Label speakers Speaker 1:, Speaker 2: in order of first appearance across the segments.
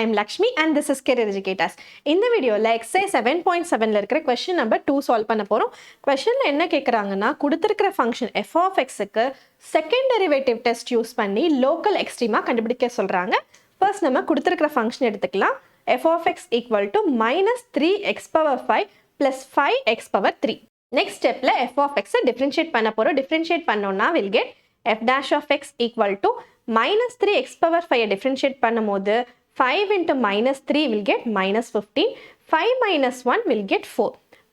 Speaker 1: am Lakshmi and this is Career Educators. In the video, exercise 7.7 la irukra question number 2 solve பண்ண போறோம். Questionல என்ன கேக்குறாங்கன்னா கொடுத்திருக்கிற function f of x க்கு second derivative test use பண்ணி local extrema கண்டுபிடிக்க சொல்றாங்க. First நம்ம கொடுத்திருக்கிற function எடுத்துக்கலாம். f of x equal to minus 3x power 5 plus 5x power 3. Next stepல f of x differentiate பண்ண போறோம். Differentiate பண்ணோம்னா we'll get f dash of x equal to minus 3x power 5 differentiate பண்ணும்போது 5 into minus 3 will get minus 15. 5 minus 1 will get 4.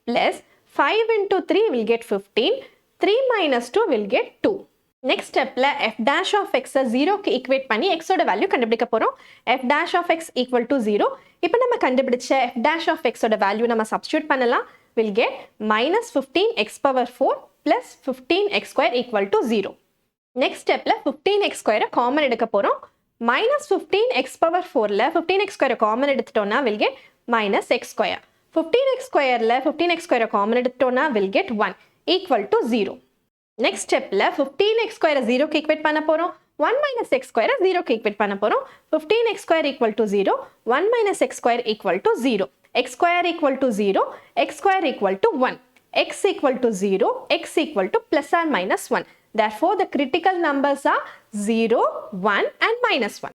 Speaker 1: Plus 5 into 3 will get 15. 3 minus 2 will get 2. Next step f dash of x 0 க்கு equate பண்ணி x ஓட value கண்டுபிடிக்க போறோம். f dash of x equal to 0. இப்போ நம்ம கண்டுபிடிச்ச f dash of x ஓட value நம்ம substitute பண்ணலாம். Will get minus 15x power 4 plus 15x square equal to 0. Next step 15x square common எடுக்க போறோம். Minus 15x power 4 15x square common எடுத்துட்டோம்னா will get minus x square. 15x square 15x square common எடுத்துட்டோம்னா will get 1 equal to 0. Next step 15x square 0 க்கு equate பண்ண போறோம். 1 minus x square 0 க்கு equate பண்ண போறோம். 15x square equal to 0. 1 minus x square equal to 0. x square equal to 0. x square equal to 1. x equal to 0. x equal to plus or minus 1. Therefore, the critical numbers are 0, 1 and minus 1.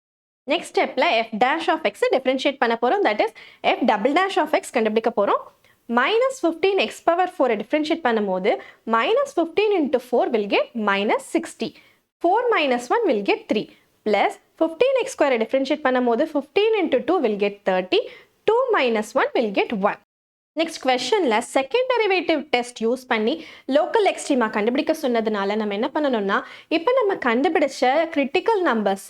Speaker 1: Next step f dash of x differentiate பண்ண போறோம். That is f double dash of x கண்டுபிடிக்க போறோம். Minus 15x power 4 differentiate பண்ணும்போது minus 15 into 4 will get minus 60. 4 minus 1 will get 3. Plus 15x square differentiate பண்ணும்போது 15 into 2 will get 30. 2 minus 1 will get 1. Next question second derivative test use பண்ணி local extrema கண்டுபிடிக்க சொன்னதுனால நம்ம என்ன பண்ணணும்னா இப்போ நம்ம கண்டுபிடிச்ச critical numbers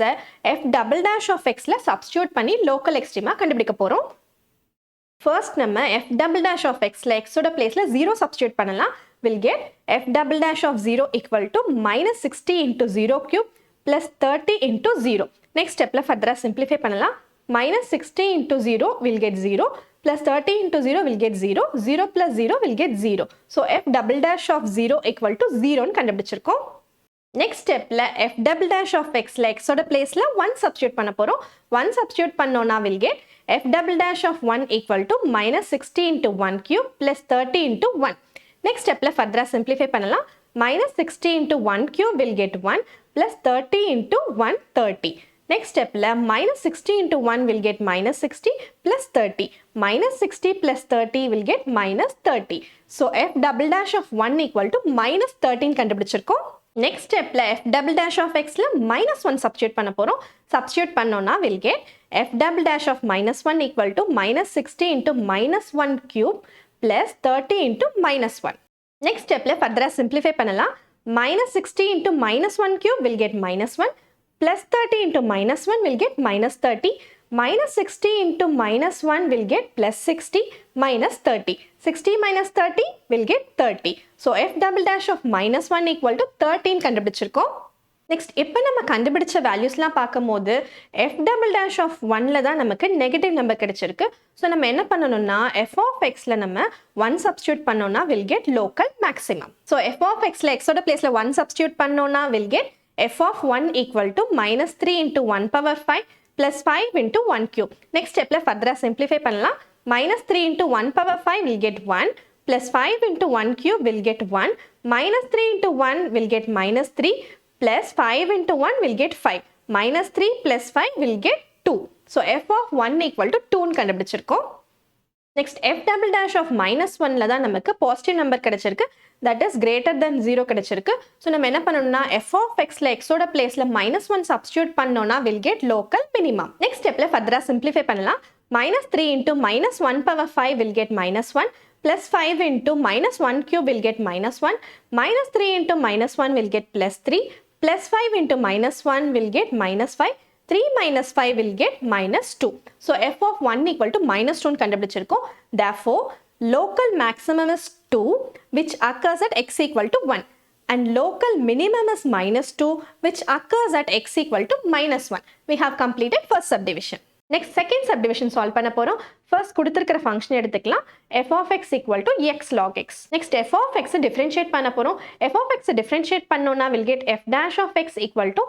Speaker 1: f double dash of x ல substitute பண்ணி local extrema கண்டுபிடிக்க போறோம். First நம்ம f double dash of x ல x ஓட placeல 0 substitute பண்ணலாம். Will get f double dash of 0 equal to minus 60 into 0 cube plus 30 into 0. Next stepல further simplify பண்ணலாம். Minus 60 into 0 will get 0. Plus 30 into 0 will get 0. 0 plus 0 will get 0. So, f double dash of 0 equal to 0 கண்டுபிடிச்சிருக்கோம். Next step f double dash of x x ஓட placeல 1 substitute பண்ண போறோம். 1 substitute பண்ணோம்னா will get f double dash of 1 equal to minus 60 into 1 cube plus 30 into 1. Next step further simplify பண்ணலாம். Minus 60 into 1 cube will get 1 plus 30 into 1 30. Next step minus 60 into 1 will get minus 60 plus 30. Minus 60 plus 30 will get minus 30. So f double dash of 1 equal to minus 13 கண்டுபிடிச்சிருக்கோம். Next step f double dash of x minus 1 substitute பண்ண போறோம். Substitute பண்ணோம்னா will get f double dash of minus 1 equal to minus 60 into minus 1 cube plus 30 into minus 1. Next step further simplify பண்ணலாம். Minus 60 into minus 1 cube will get minus 1. Plus 30 into minus 1 will get minus 30. Minus 60 into minus 1 will get plus 60 minus 30. 60 minus 30 will get 30. So, f double dash of minus 1 equal to 13 கண்டுபிடிச்சிருக்கோம். Next, இப்போ நம்ம கண்டுபிடிச்ச valuesலாம் பார்க்கும்போது f double dash of 1ல தான் நமக்கு negative number கிடைச்சிருக்கு. So, நம்ம என்ன பண்ணணும்னா f of xல நம்ம 1 substitute பண்ணோம்னா will get local maximum. So, f of xல x ஓட placeல 1 substitute பண்ணோம்னா will get f of 1 equal to minus 3 into 1 power 5 plus 5 into 1 cube. Next step further simplify பண்ணலாம். Minus 3 into 1 power 5 will get 1 plus 5 into 1 cube will get 1. Minus 3 into 1 will get minus 3 plus 5 into 1 will get 5. Minus 3 plus 5 will get 2. So f of 1 equal to 2 கண்டுபிடிச்சிருக்கோம். Next f double dash of minus 1ல தான் நமக்கு positive number கிடைச்சிருக்கு. That is greater than 0 கிடைச்சிருக்கு. So நம்ம என்ன பண்ணணும்னா f of xல x ஓட placeல minus 1 substitute பண்ணோம்னா will get local minimum. Next stepல further simplify பண்ணலாம். Minus 3 into minus 1 power 5 will get minus 1. Plus 5 into minus 1 cube will get minus 1. Minus 3 into minus 1 will get plus 3. Plus 5 into minus 1 will get minus 5. 3 minus 5 will get minus 2. So, f of 1 equal to minus 2 கண்டுபிடிச்சிருக்கோம். Therefore, local maximum is 2 which occurs at x equal to 1 and local minimum is minus 2 which occurs at x equal to minus 1. We have completed first subdivision. Next second subdivision solve பண்ண போறோம். First கொடுத்திருக்கிற function எடுத்துக்கலாம். f of x equal to x log x. Next f of x differentiate பண்ண போறோம். f of x differentiate பண்ணோம்னா will get f dash of x equal to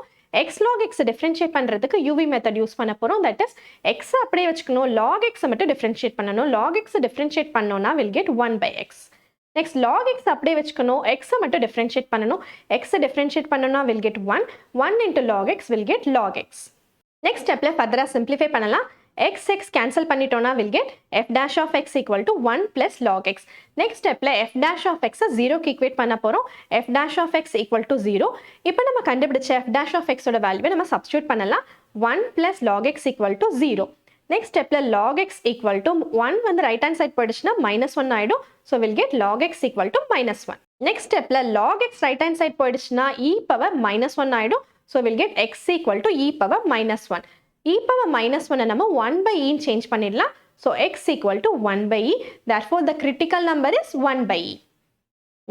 Speaker 1: x log x differentiate பண்றதுக்கு uv method use பண்ண போறோம். That is x அப்படியே வச்சுக்கணும். log x மட்டும் differentiate பண்ணனும். log x differentiate பண்ணோம்னா will get 1 by x. Next log x அப்படியே வச்சுக்கணும். x மட்டும் differentiate பண்ணனும். x differentiate பண்ணோம்னா will get 1. 1 into log x will get log x. Next stepல further simplify பண்ணலாம். x cancel பண்ணிட்டோம்னா will get f dash of x equal to 1 plus log x. Next stepல f dash of x 0 க்கு equate பண்ண போறோம். f dash of x equal to 0. இப்போ நம்ம கண்டுபிடிச்ச f dash of x ஓட வேல்யூவை நம்ம substitute பண்ணலாம். 1 plus log x equal to 0. Next stepல log x equal to 1 வந்து right hand side போயிடுச்சுனா -1 ஆயிடும். So we'll get log x equal to -1. Next stepல log x right hand side போயிடுச்சுனா e power -1 ஆயிடும். So we'll get x equal to e power -1. e power -1 நம்ம 1 by e change பண்ணிடலாம். So x equal to 1 by e. Therefore the critical number is 1 by e.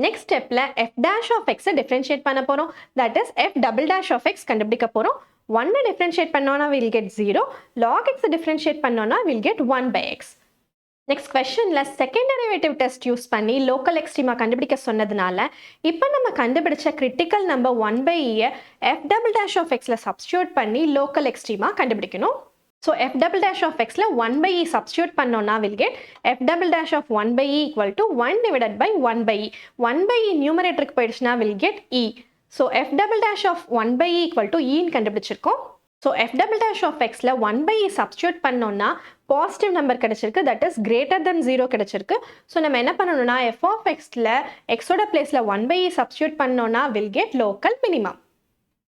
Speaker 1: Next stepல f dash of x differentiate பண்ண போறோம். That is f double dash of x கண்டுபிடிக்க போறோம். 1 differentiate பண்ணோம்னா we'll get 0. log x differentiate பண்ணோம்னா we'll get 1 by x. Next questionல second derivative test use பண்ணி local extrema கண்டுபிடிக்க சொன்னதுனால இப்போ நம்ம கண்டுபிடிச்ச critical number 1 by e f double dash of xல substitute பண்ணி local extrema கண்டுபிடிக்கணும். So f double dash of xல 1 by e substitute பண்ணோம்னா we'll get f double dash of 1 by e equal to 1 divided by 1 by e. 1 by e numeratorக்கு போயிடுச்சுனா we'll get e. So f double dash of 1 by e equal to e ன்னு கண்டுபிடிச்சிருக்கோம். So f double dash of xல 1 by e substitute பண்ணோம்னா positive number கிடைச்சிருக்கு. That is greater than 0 கிடைச்சிருக்கு. So நம்ம என்ன பண்ணணும்னா f of xல x ஓட placeல 1 by e substitute பண்ணோம்னா we'll get local minimum.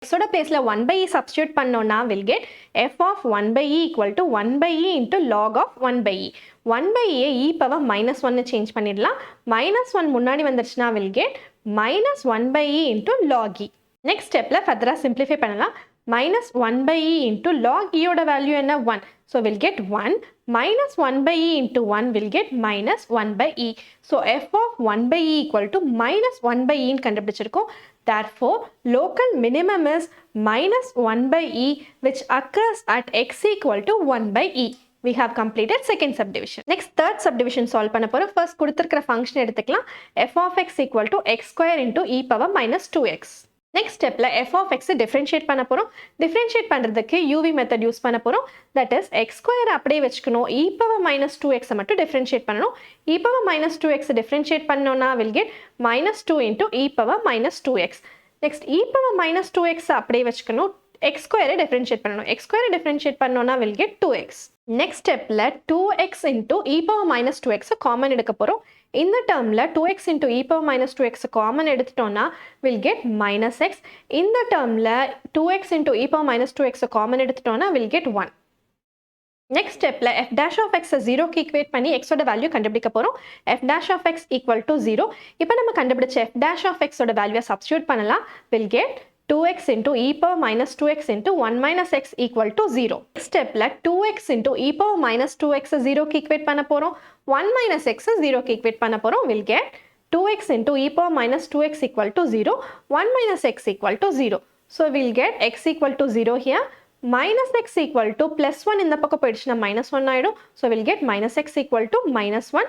Speaker 1: x ஓட placeல 1 by e substitute பண்ணோம்னா we'll get f of 1 by e equal to 1 by e into log of 1 by e. 1 by e e power -1 change பண்ணிடலாம். -1 முன்னாடி வந்துருச்சுனா we'll get -1 by e into log e. Next stepல further simplify பண்ணலாம். -1 by e into log e ஓட value என்ன 1. So we'll get 1 -1 by e into 1 will get -1 by e. So f of 1 by e equal to -1 by e ன்னு கண்டுபிடிச்சிருக்கோம். Therefore local minimum is -1 by e which occurs at x equal to 1 by e. We have completed second subdivision. Next third subdivision solve பண்ண போறோம். First கொடுத்திருக்கிற function எடுத்துக்கலாம். f of x equal to x square into e power -2x. Next stepல f of x differentiate பண்ண போறோம். differentiate பண்றதுக்கு uv method use பண்ண போறோம். That is x square அப்படியே வச்சுக்கணும். e power -2x மட்டும் differentiate பண்ணனும். e power -2x differentiate பண்ணோம்னா will get -2 into e power -2x. Next e power -2x அப்படியே வச்சுக்கணும். x square differentiate பண்ணனும். x square differentiate பண்ணோம்னா will get 2x. Next stepல 2x into e power -2x common எடுக்க போறோம். இந்த termல 2x into e power -2x common எடுத்துட்டோம்னா we'll get -x. இந்த termல 2x into e power -2x common எடுத்துட்டோம்னா we'll get 1. Next stepல f dash of x 0 க்கு equate பண்ணி x ஓட value கண்டுபிடிக்க போறோம். f dash of x equal to 0. இப்போ நம்ம கண்டுபிடிச்ச f dash of x ஓட வேல்யூவை substitute பண்ணலாம். we'll get 2x into e power -2x into 1 minus x equal to 0. Next stepல 2x into e power -2x 0 க்கு equate பண்ண போறோம். 1 minus x 0 க்கு equate பண்ண போறோம். we'll get 2x into e power -2x equal to 0. 1 minus x equal to 0. So we'll get x equal to 0 here. Minus x equal to plus 1 இந்த பக்கம் போயிடுச்சுனா -1 ஆயிடும். So we'll get minus x equal to -1,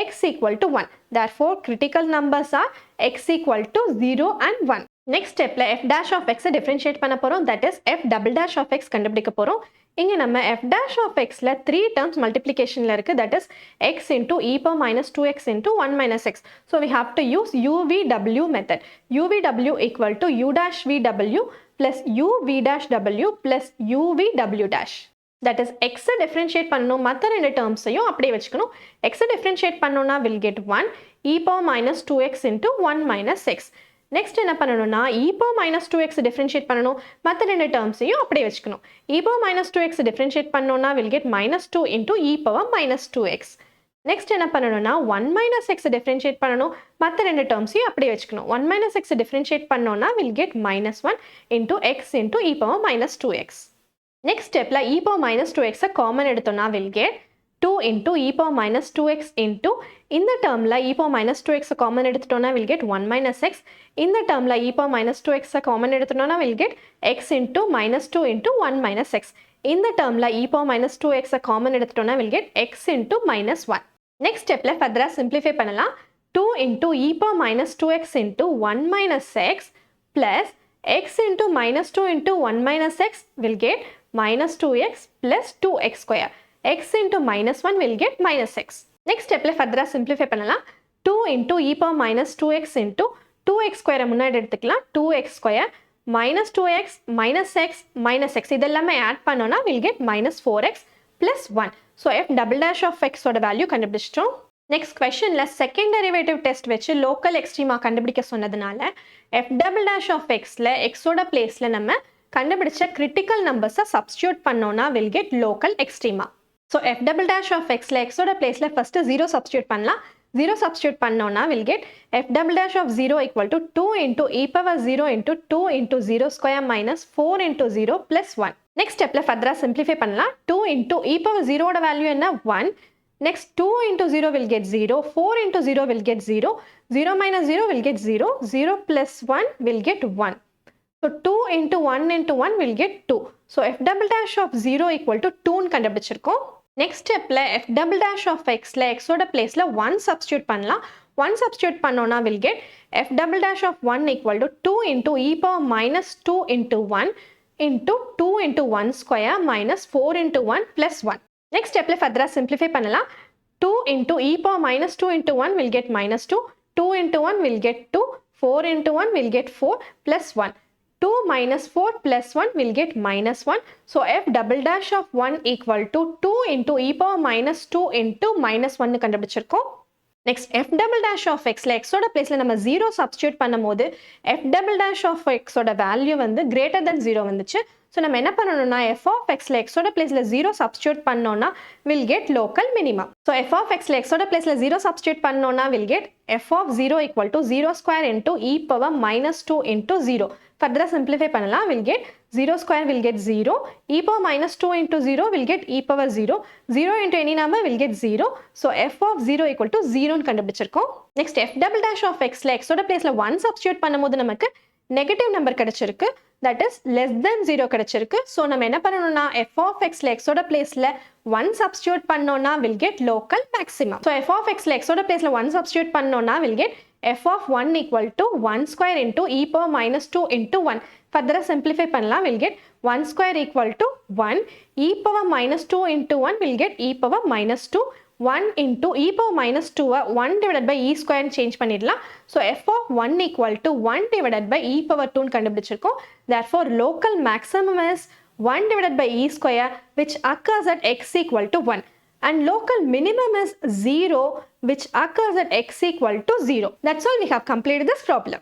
Speaker 1: x equal to 1. Therefore critical numbers are x equal to 0 and 1. Next stepல f dash of x differentiate பண்ண போறோம். That is f double dash of x கண்டுபிடிக்க போறோம். இங்க நம்ம f dash of xல 3 terms multiplicationல இருக்கு. That is x into e power -2x into 1 minus x. So we have to use UVW method. UVW equal to u dash VW plus uv dash w plus uvw dash. That is x differentiate பண்ணனும். மத்த ரெண்டு termsையும் அப்படியே வச்சுக்கணும். x differentiate பண்ணோம்னா we'll get 1 e power -2x into 1 minus x. Next என்ன பண்ணனும்னா e power -2x differentiate பண்ணனும். மத்த ரெண்டு termsையும் அப்படியே வச்சுக்கணும். e power -2x differentiate பண்ணோம்னா we'll get -2 into e power -2x. Next என்ன பண்ணனும்னா 1 minus x differentiate பண்ணனும். மத்த ரெண்டு termsையும் அப்படியே வச்சுக்கணும். 1 minus x differentiate பண்ணோம்னா we'll get -1 into x into e power -2x. Next stepல e power -2x common எடுத்தோம்னா we'll get 2 into e power -2x into இந்த termல e power -2x common எடுத்துட்டோம்னா we'll get 1 minus x. இந்த termல e power -2x common எடுத்துட்டோம்னா we'll get x into -2 into 1 minus x. இந்த termல e power minus 2x common எடுத்துட்டோம்னா we'll get x into minus 1. Next stepல further simplify பண்ணலாம். 2 into e power minus 2x into 1 minus x plus x into minus 2 into 1 minus x will get minus 2x plus 2x square. X into minus 1 will get minus x. Next stepல further simplify பண்ணலாம். 2 into e power minus 2x into 2x square முன்னாடி எடுத்துக்கலாம். 2x square minus 2x minus x minus x இதெல்லாமே add பண்ணோம்னா we'll get minus 4x plus 1. So f double dash of x ஓட value கண்டுபிடிச்சிட்டோம். Next questionல second derivative test வச்சு local எக்ஸ்ட்ரீமா கண்டுபிடிக்க சொன்னதுனால f double dash of xல x ஓட பிளேஸ்ல நம்ம கண்டுபிடிச்ச கிரிட்டிக்கல் நம்பர்ஸை சப்ஸ்டியூட் பண்ணோம்னா we'll get local extrema. So f double dash of xல x ஓட பிளேஸ்ல ஃபர்ஸ்ட் 0 சப்ஸ்டியூட் பண்ணலாம். 0 substitute பண்ணோம்னா we'll get f double dash of 0 equal to 2 into e power 0 into 2 into 0 square minus 4 into 0 plus 1. Next stepல further simplify பண்ணலாம். 2 into e power 0 ஓட value என்ன 1. Next 2 into 0 will get 0, 4 into 0 will get 0, 0 minus 0 will get 0, 0 plus 1 will get 1. So 2 into 1 into 1 will get 2. So f double dash of 0 equal to 2 ன்னு கண்டுபிடிச்சிருக்கோம். Next ஸ்டெப்ல f double dash of xல x ஓட பிளேஸ்ல 1 substitute பண்ணலாம். 1 substitute பண்ணோம்னா we'll get f double dash of 1 equal to 2 into e power minus 2 into 1 into 2 into 1 square minus 4 into 1 plus 1. Next ஸ்டெப்ல ஃபர்தரா simplify பண்ணலாம். 2 into e power minus 2 into 1 will get minus 2, 2 into 1 will get 2, 4 into 1 will get 4 plus 1. 2 minus 4 plus 1 will get minus 1. So f double dash of 1 equal to 2 into e power minus 2 into minus 1 கண்டுபிடிச்சிருக்கோம். Next f double dash of xல x ஓட பிளேஸ்ல நம்ம 0 substitute பண்ணும்போது f double dash of x ஓட value வந்து greater than 0 வந்துச்சு. So நம்ம என்ன பண்ணணும்னா f of xல x ஓட பிளேஸ்ல 0 சப்ஸ்டியூட் பண்ணோம்னா we'll get local minimum. So f of xல x ஓட பிளேஸ்ல 0 சப்ஸ்டியூட் பண்ணோம்னா we'll get f of 0 equal to 0 square into e power minus 2 into 0. Further simplify பண்ணலாம். We'll get 0 square will get 0, e power minus 2 into 0 will get e power 0, 0 into any number will get 0. So f of 0 equal to 0 ன்னு கண்டுபிடிச்சிருக்கோம். Next f double dash of xல x ஓட பிளேஸ்ல 1 substitute பண்ணும்போது நமக்கு negative number கிடைச்சிருக்கு. That is less than 0 கிடைச்சிருக்கு. So நம்ம என்ன பண்ணணும்னா f of xல x ஓட பிளேஸ்ல 1 சப்ஸ்டியூட் பண்ணோம்னா we'll get local maximum. So f of xல x ஓட பிளேஸ்ல 1 சப்ஸ்டியூட் பண்ணோம்னா we'll get f of 1 equal to 1 square into e power minus 2 into 1. Further simplify பண்ணலாம். We'll get 1 square equal to 1, e power minus 2 into 1 will get e power minus 2, 1 into e power minus 2 1 divided by e square change பண்ணிடலாம். So f of 1 equal to 1 divided by e power 2 கண்டுபிடிச்சிருக்கோம். Therefore local maximum is 1 divided by e square which occurs at x equal to 1. And local minimum is 0 which occurs at x equal to 0. That's all, we have completed this problem.